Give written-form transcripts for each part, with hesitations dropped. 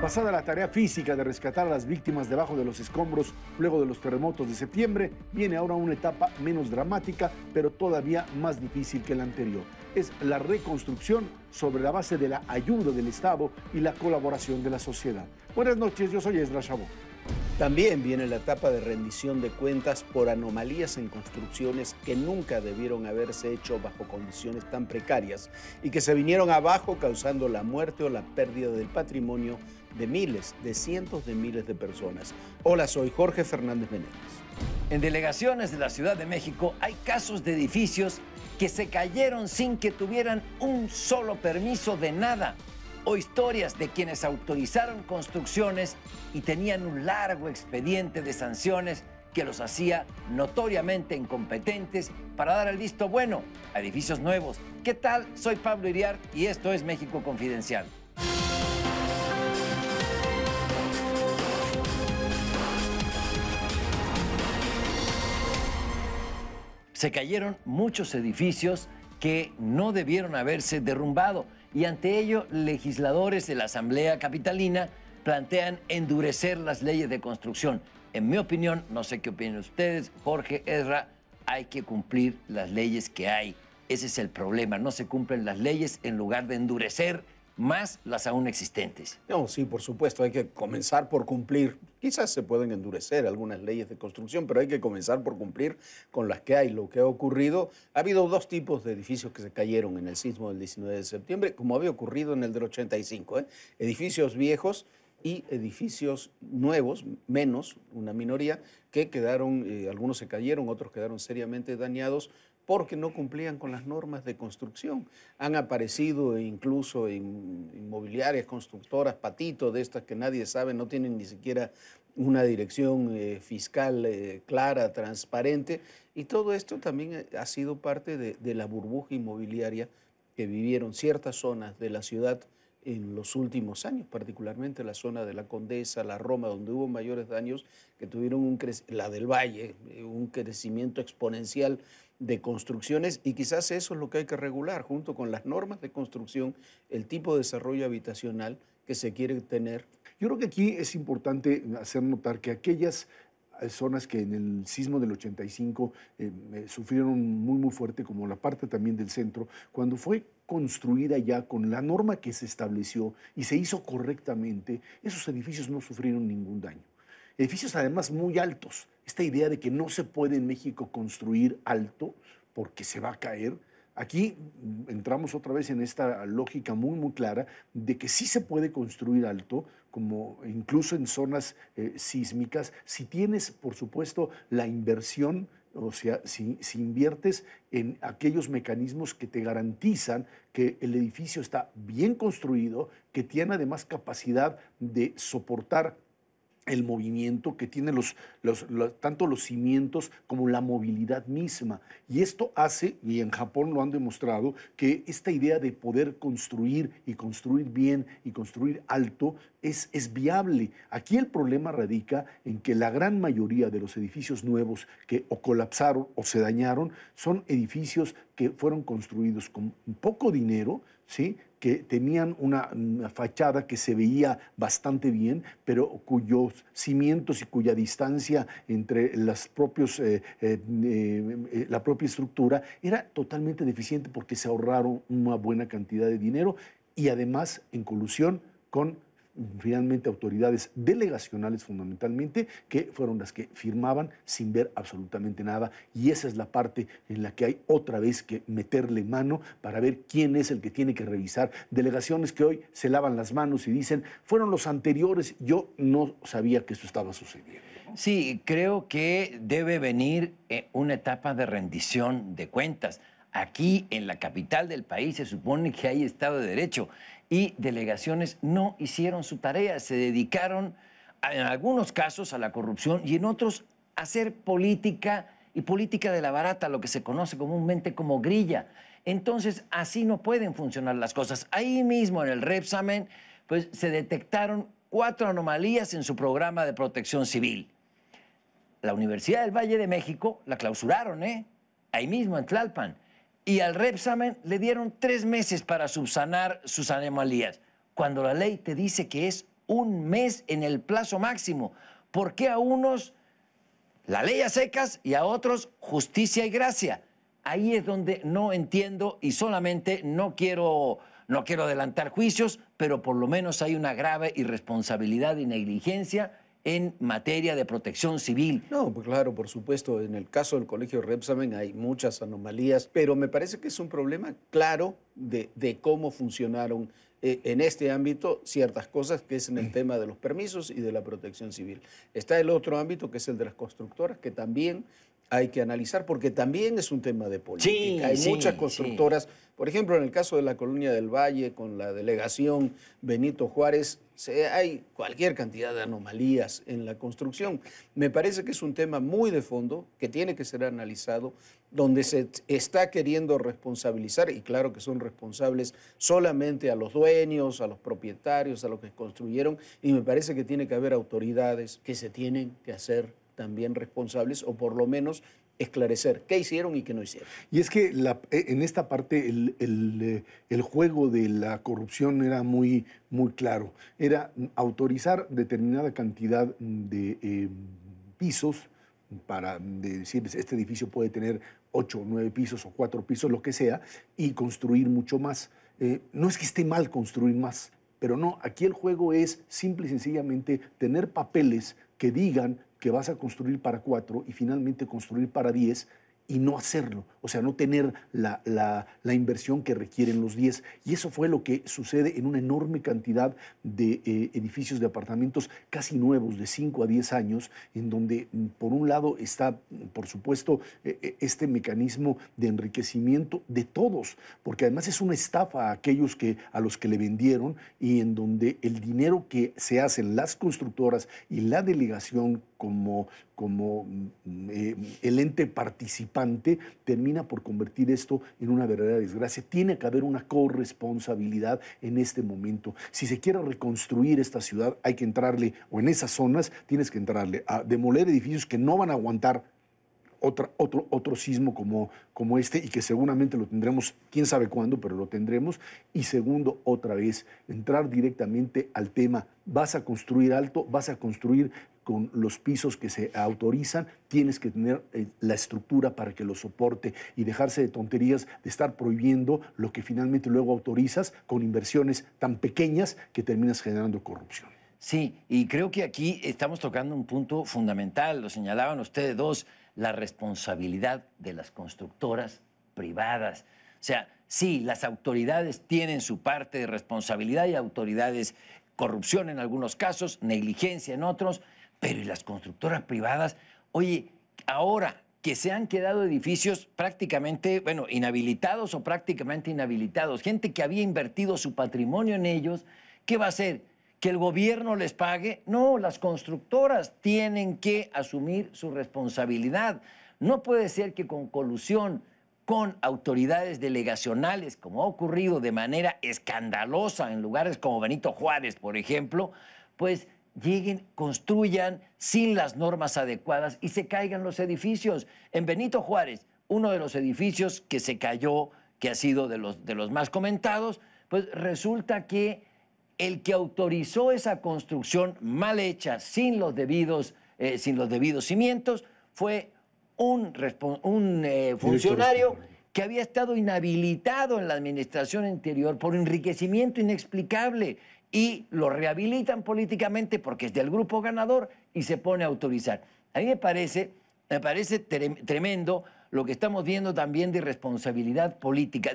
Pasada la tarea física de rescatar a las víctimas debajo de los escombros luego de los terremotos de septiembre, viene ahora una etapa menos dramática, pero todavía más difícil que la anterior. Es la reconstrucción sobre la base de la ayuda del Estado y la colaboración de la sociedad. Buenas noches, yo soy Esdras Chabot. También viene la etapa de rendición de cuentas por anomalías en construcciones que nunca debieron haberse hecho bajo condiciones tan precarias y que se vinieron abajo causando la muerte o la pérdida del patrimonio de miles, de cientos de miles de personas. Hola, soy Jorge Fernández Menéndez. En delegaciones de la Ciudad de México hay casos de edificios que se cayeron sin que tuvieran un solo permiso de nada, o historias de quienes autorizaron construcciones y tenían un largo expediente de sanciones que los hacía notoriamente incompetentes para dar el visto bueno a edificios nuevos. ¿Qué tal? Soy Pablo Iriart y esto es México Confidencial. Se cayeron muchos edificios que no debieron haberse derrumbado y ante ello legisladores de la Asamblea Capitalina plantean endurecer las leyes de construcción. En mi opinión, no sé qué opinan ustedes, Jorge, Ezra, hay que cumplir las leyes que hay. Ese es el problema, no se cumplen las leyes en lugar de endurecer más las aún existentes. No, sí, por supuesto, hay que comenzar por cumplir. Quizás se pueden endurecer algunas leyes de construcción, pero hay que comenzar por cumplir con las que hay. Lo que ha ocurrido, ha habido dos tipos de edificios que se cayeron en el sismo del 19 de septiembre, como había ocurrido en el del 85, edificios viejos y edificios nuevos, menos, una minoría, que quedaron, algunos se cayeron, otros quedaron seriamente dañados, porque no cumplían con las normas de construcción. Han aparecido incluso inmobiliarias, constructoras, patito, de estas que nadie sabe, no tienen ni siquiera una dirección fiscal clara, transparente, y todo esto también ha sido parte de la burbuja inmobiliaria que vivieron ciertas zonas de la ciudad en los últimos años, particularmente la zona de la Condesa, la Roma, donde hubo mayores daños, que tuvieron la del Valle, un crecimiento exponencial de construcciones, y quizás eso es lo que hay que regular, junto con las normas de construcción, el tipo de desarrollo habitacional que se quiere tener. Yo creo que aquí es importante hacer notar que aquellas zonas que en el sismo del 85 sufrieron muy fuerte, como la parte también del centro, cuando fue construida ya con la norma que se estableció y se hizo correctamente, esos edificios no sufrieron ningún daño. Edificios además muy altos. Esta idea de que no se puede en México construir alto porque se va a caer. Aquí entramos otra vez en esta lógica muy clara de que sí se puede construir alto, como incluso en zonas sísmicas, si tienes, por supuesto, la inversión. O sea, si inviertes en aquellos mecanismos que te garantizan que el edificio está bien construido, que tiene además capacidad de soportar el movimiento, que tiene tanto los cimientos como la movilidad misma. Y esto hace, y en Japón lo han demostrado, que esta idea de poder construir y construir bien y construir alto es viable. Aquí el problema radica en que la gran mayoría de los edificios nuevos que o colapsaron o se dañaron son edificios que fueron construidos con poco dinero, ¿sí?, que tenían una fachada que se veía bastante bien, pero cuyos cimientos y cuya distancia entre la propia estructura era totalmente deficiente, porque se ahorraron una buena cantidad de dinero y además en colusión con finalmente autoridades delegacionales fundamentalmente, que fueron las que firmaban sin ver absolutamente nada, y esa es la parte en la que hay otra vez que meterle mano para ver quién es el que tiene que revisar. Delegaciones que hoy se lavan las manos y dicen, fueron los anteriores, yo no sabía que esto estaba sucediendo. Sí, creo que debe venir una etapa de rendición de cuentas. Aquí, en la capital del país, se supone que hay Estado de Derecho y delegaciones no hicieron su tarea, se dedicaron en algunos casos a la corrupción y en otros a hacer política, y política de la barata, lo que se conoce comúnmente como grilla. Entonces, así no pueden funcionar las cosas. Ahí mismo en el Repsamen, pues se detectaron 4 anomalías en su programa de protección civil. La Universidad del Valle de México la clausuraron, ahí mismo en Tlalpan. Y al Repsamen le dieron 3 meses para subsanar sus anomalías, cuando la ley te dice que es un mes en el plazo máximo. ¿Por qué a unos la ley a secas y a otros justicia y gracia? Ahí es donde no entiendo y solamente no quiero adelantar juicios, pero por lo menos hay una grave irresponsabilidad y negligencia en materia de protección civil. No, pues claro, por supuesto, en el caso del Colegio Repsamen hay muchas anomalías, pero me parece que es un problema claro de cómo funcionaron en este ámbito ciertas cosas, que es en el tema de los permisos y de la protección civil. Está el otro ámbito, que es el de las constructoras, que también hay que analizar, porque también es un tema de política. Sí, hay sí, muchas constructoras, por ejemplo, en el caso de la Colonia del Valle, con la delegación Benito Juárez, hay cualquier cantidad de anomalías en la construcción. Me parece que es un tema muy de fondo, que tiene que ser analizado, donde se está queriendo responsabilizar, y claro que son responsables solamente a los dueños, a los propietarios, a los que construyeron, y me parece que tiene que haber autoridades que se tienen que hacer también responsables, o por lo menos esclarecer qué hicieron y qué no hicieron. Y es que en esta parte el juego de la corrupción era muy, muy claro. Era autorizar determinada cantidad de pisos para decir, este edificio puede tener 8 o 9 pisos o 4 pisos, lo que sea, y construir mucho más. No es que esté mal construir más, pero no, aquí el juego es simple y sencillamente tener papeles que digan que vas a construir para 4 y finalmente construir para 10 y no hacerlo, o sea, no tener la inversión que requieren los 10. Y eso fue lo que sucede en una enorme cantidad de edificios de apartamentos casi nuevos, de 5 a 10 años, en donde por un lado está, por supuesto, este mecanismo de enriquecimiento de todos, porque además es una estafa a aquellos a los que le vendieron, y en donde el dinero que se hacen las constructoras y la delegación como el ente participante termina por convertir esto en una verdadera desgracia. Tiene que haber una corresponsabilidad en este momento. Si se quiere reconstruir esta ciudad, hay que entrarle, o en esas zonas tienes que entrarle a demoler edificios que no van a aguantar otro sismo como este, y que seguramente lo tendremos, quién sabe cuándo, pero lo tendremos. Y segundo, otra vez, entrar directamente al tema. Vas a construir alto, vas a construir con los pisos que se autorizan, tienes que tener la estructura para que lo soporte, y dejarse de tonterías de estar prohibiendo lo que finalmente luego autorizas con inversiones tan pequeñas que terminas generando corrupción. Sí, y creo que aquí estamos tocando un punto fundamental, lo señalaban ustedes dos, la responsabilidad de las constructoras privadas. O sea, sí, las autoridades tienen su parte de responsabilidad, y autoridades, corrupción en algunos casos, negligencia en otros, pero ¿y las constructoras privadas? Oye, ahora que se han quedado edificios prácticamente, bueno, inhabilitados o prácticamente inhabilitados, gente que había invertido su patrimonio en ellos, ¿qué va a hacer? ¿Que el gobierno les pague? No, las constructoras tienen que asumir su responsabilidad. No puede ser que con colusión con autoridades delegacionales, como ha ocurrido de manera escandalosa en lugares como Benito Juárez, por ejemplo, pues lleguen, construyan sin las normas adecuadas y se caigan los edificios. En Benito Juárez, uno de los edificios que se cayó, que ha sido de los más comentados, pues resulta que el que autorizó esa construcción mal hecha, sin los debidos cimientos, fue un funcionario que había estado inhabilitado en la administración anterior por enriquecimiento inexplicable, y lo rehabilitan políticamente porque es del grupo ganador y se pone a autorizar. A mí me parece tremendo lo que estamos viendo también de irresponsabilidad política.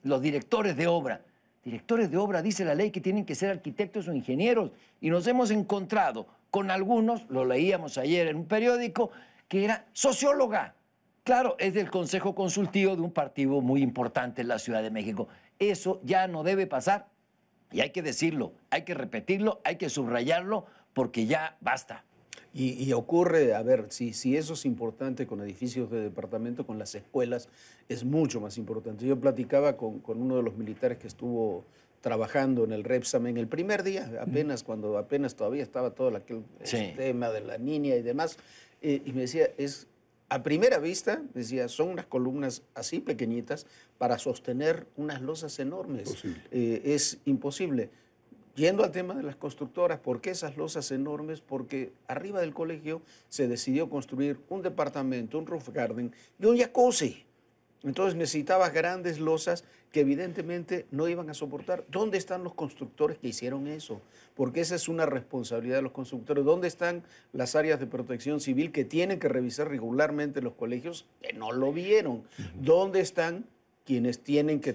Los directores de obra. Directores de obra, dice la ley, que tienen que ser arquitectos o ingenieros. Y nos hemos encontrado con algunos, lo leíamos ayer en un periódico, que era socióloga. Claro, es del Consejo Consultivo de un partido muy importante en la Ciudad de México. Eso ya no debe pasar. Y hay que decirlo, hay que repetirlo, hay que subrayarlo, porque ya basta. Y ocurre, a ver, si eso es importante con edificios de departamento, con las escuelas es mucho más importante. Yo platicaba con uno de los militares que estuvo trabajando en el Repsamen el primer día, cuando apenas todavía estaba todo aquel tema de la niña y demás, y me decía, a primera vista, decía, son unas columnas así pequeñitas para sostener unas losas enormes. Es imposible. yendo al tema de las constructoras, ¿por qué esas losas enormes? Porque arriba del colegio se decidió construir un departamento, un roof garden y un jacuzzi. Entonces necesitabas grandes losas que evidentemente no iban a soportar. ¿Dónde están los constructores que hicieron eso? Porque esa es una responsabilidad de los constructores. ¿Dónde están las áreas de protección civil que tienen que revisar regularmente los colegios que no lo vieron? ¿Dónde están quienes tienen que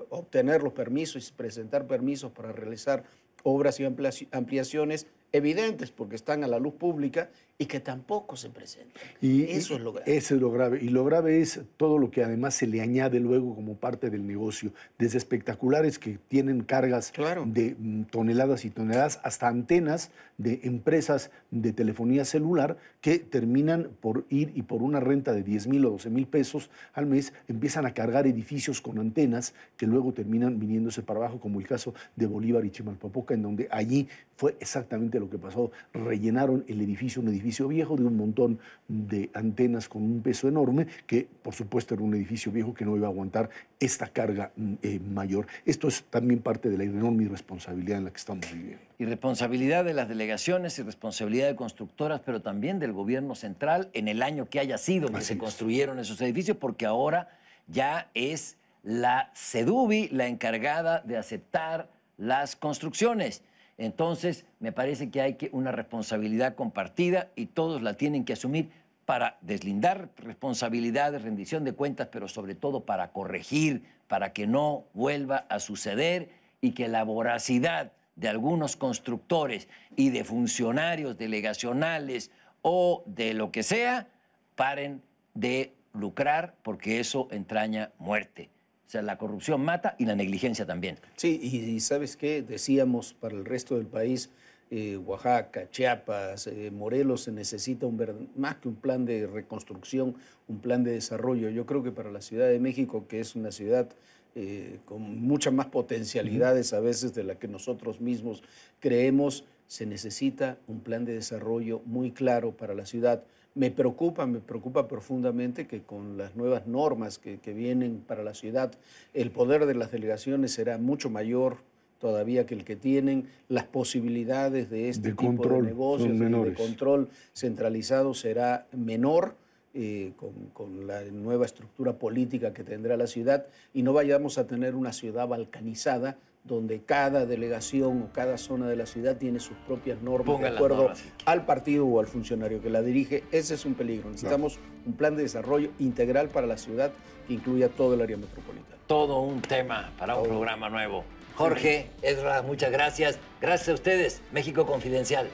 obtener los permisos y presentar permisos para realizar obras y ampliaciones evidentes porque están a la luz pública y que tampoco se presentan? Eso es lo grave. Eso es lo grave. Y lo grave es todo lo que además se le añade luego como parte del negocio, desde espectaculares que tienen cargas de toneladas y toneladas hasta antenas de empresas de telefonía celular que terminan por ir y por una renta de 10,000 o 12,000 pesos al mes empiezan a cargar edificios con antenas que luego terminan viniéndose para abajo, como el caso de Bolívar y Chimalpopoca, en donde allí fue exactamente lo que pasó. Rellenaron el edificio, un edificio viejo de un montón de antenas con un peso enorme, que por supuesto era un edificio viejo que no iba a aguantar esta carga mayor. Esto es también parte de la enorme irresponsabilidad en la que estamos viviendo. Irresponsabilidad de las delegaciones, irresponsabilidad de constructoras, pero también del gobierno central en el año que haya sido que se construyeron esos edificios, porque ahora ya es la SEDUBI la encargada de aceptar las construcciones. Entonces, me parece que hay una responsabilidad compartida y todos la tienen que asumir para deslindar responsabilidades, rendición de cuentas, pero sobre todo para corregir, para que no vuelva a suceder y que la voracidad de algunos constructores y de funcionarios delegacionales o de lo que sea, paren de lucrar porque eso entraña muerte. O sea, la corrupción mata y la negligencia también. Sí, y ¿sabes qué? Decíamos para el resto del país, Oaxaca, Chiapas, Morelos, se necesita más que un plan de reconstrucción, un plan de desarrollo. Yo creo que para la Ciudad de México, que es una ciudad con muchas más potencialidades a veces de la que nosotros mismos creemos, se necesita un plan de desarrollo muy claro para la ciudad. Me preocupa profundamente que con las nuevas normas que vienen para la ciudad, el poder de las delegaciones será mucho mayor todavía que el que tienen. Las posibilidades de este tipo de negocios, de control centralizado será menor con la nueva estructura política que tendrá la ciudad, y no vayamos a tener una ciudad balcanizada donde cada delegación o cada zona de la ciudad tiene sus propias normas de acuerdo al partido o al funcionario que la dirige. Ese es un peligro. Necesitamos un plan de desarrollo integral para la ciudad que incluya todo el área metropolitana. Todo un tema para un programa nuevo. Jorge, Ezra, muchas gracias. Gracias a ustedes. México Confidencial.